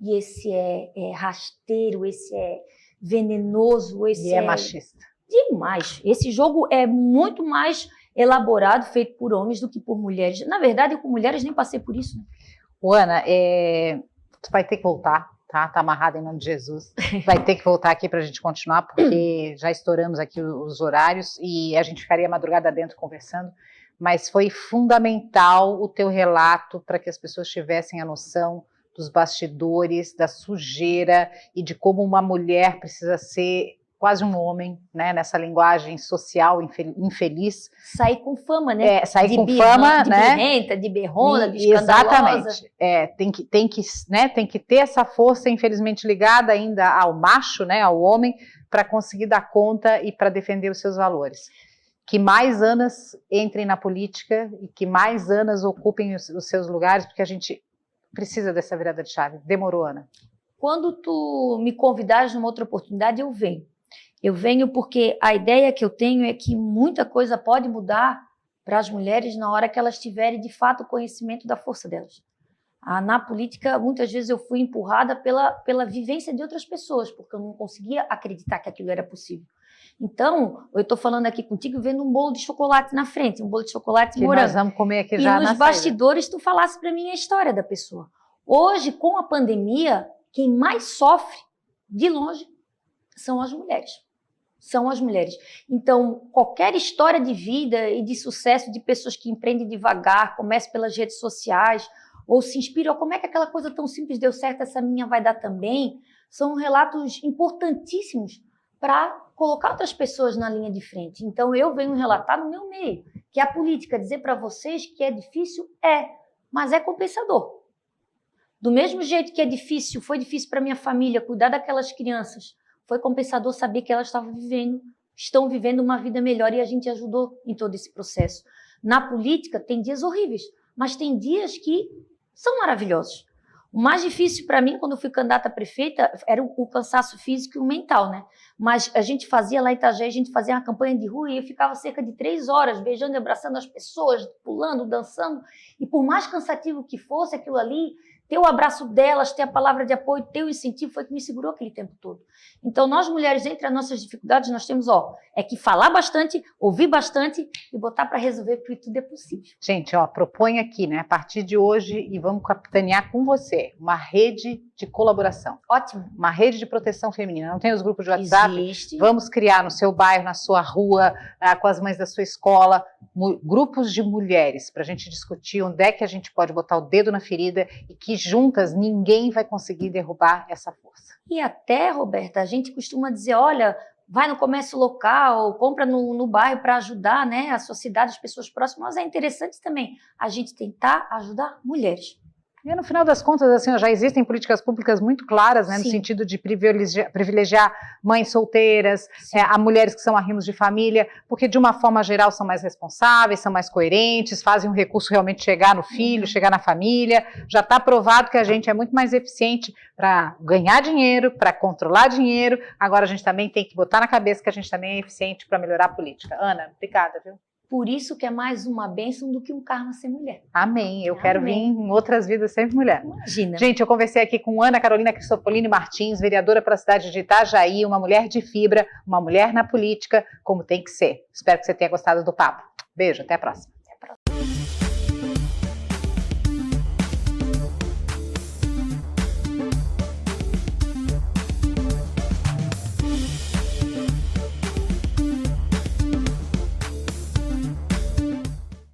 E esse é rasteiro, esse é venenoso, esse é machista. Demais. Esse jogo é muito mais elaborado, feito por homens do que por mulheres. Na verdade, com mulheres nem passei por isso. Né? Ana, tu vai ter que voltar. Tá amarrado em nome de Jesus. Vai ter que voltar aqui para a gente continuar, porque já estouramos aqui os horários e a gente ficaria a madrugada dentro conversando, mas foi fundamental o teu relato para que as pessoas tivessem a noção dos bastidores, da sujeira e de como uma mulher precisa ser quase um homem, né, nessa linguagem social infeliz. Sair com fama, né? Sair com fama, de né? birrenta, de berrona, de escandalosa. Exatamente. Tem que ter essa força, infelizmente, ligada ainda ao macho, né, ao homem, para conseguir dar conta e para defender os seus valores. Que mais Anas entrem na política e que mais Anas ocupem os seus lugares, porque a gente precisa dessa virada de chave. Demorou, Ana? Quando tu me convidares numa outra oportunidade, eu venho. Eu venho porque a ideia que eu tenho é que muita coisa pode mudar para as mulheres na hora que elas tiverem, de fato, o conhecimento da força delas. Na política, muitas vezes eu fui empurrada pela vivência de outras pessoas, porque eu não conseguia acreditar que aquilo era possível. Então, eu estou falando aqui contigo vendo um bolo de chocolate na frente, um bolo de chocolate que morango. Nós vamos comer aqui já e nos bastidores tu falasse para mim a história da pessoa. Hoje, com a pandemia, quem mais sofre, de longe, são as mulheres. São as mulheres. Então, qualquer história de vida e de sucesso de pessoas que empreendem devagar, começam pelas redes sociais, ou se inspiram, como é que aquela coisa tão simples deu certo, essa minha vai dar também, são relatos importantíssimos para colocar outras pessoas na linha de frente. Então, eu venho relatar no meu meio, que a política, dizer para vocês que é difícil, mas é compensador. Do mesmo jeito que é difícil, foi difícil para minha família cuidar daquelas crianças, foi compensador saber que elas estão vivendo uma vida melhor e a gente ajudou em todo esse processo. Na política tem dias horríveis, mas tem dias que são maravilhosos. O mais difícil para mim, quando eu fui candidata a prefeita, era o cansaço físico e o mental, né? Mas a gente fazia lá em Itajaí, a gente fazia uma campanha de rua e eu ficava cerca de 3 horas beijando e abraçando as pessoas, pulando, dançando. E por mais cansativo que fosse aquilo ali, ter o abraço delas, ter a palavra de apoio, ter o incentivo, foi que me segurou aquele tempo todo. Então, nós mulheres, entre as nossas dificuldades, nós temos, que falar bastante, ouvir bastante e botar para resolver, porque tudo é possível. Gente, propõe aqui, né, a partir de hoje, e vamos capitanear com você, uma rede de colaboração. Ótimo. Uma rede de proteção feminina. Não tem os grupos de WhatsApp? Existe. Vamos criar no seu bairro, na sua rua, com as mães da sua escola, grupos de mulheres, para a gente discutir onde é que a gente pode botar o dedo na ferida e que juntas ninguém vai conseguir derrubar essa força. E até, Roberta, a gente costuma dizer, olha, vai no comércio local, compra no bairro para ajudar, né, a sociedade, as pessoas próximas, mas é interessante também a gente tentar ajudar mulheres. E no final das contas, assim, já existem políticas públicas muito claras, né, no sentido de privilegiar mães solteiras, a mulheres que são arrimos de família, porque de uma forma geral são mais responsáveis, são mais coerentes, fazem o recurso realmente chegar no filho, chegar na família. Já está provado que a gente é muito mais eficiente para ganhar dinheiro, para controlar dinheiro. Agora a gente também tem que botar na cabeça que a gente também é eficiente para melhorar a política. Ana, obrigada, viu? Por isso que é mais uma bênção do que um karma ser mulher. Amém. Eu quero vir em outras vidas sempre mulher. Imagina. Gente, eu conversei aqui com Ana Carolina Cristofolini Martins, vereadora para a cidade de Itajaí, uma mulher de fibra, uma mulher na política, como tem que ser. Espero que você tenha gostado do papo. Beijo, até a próxima.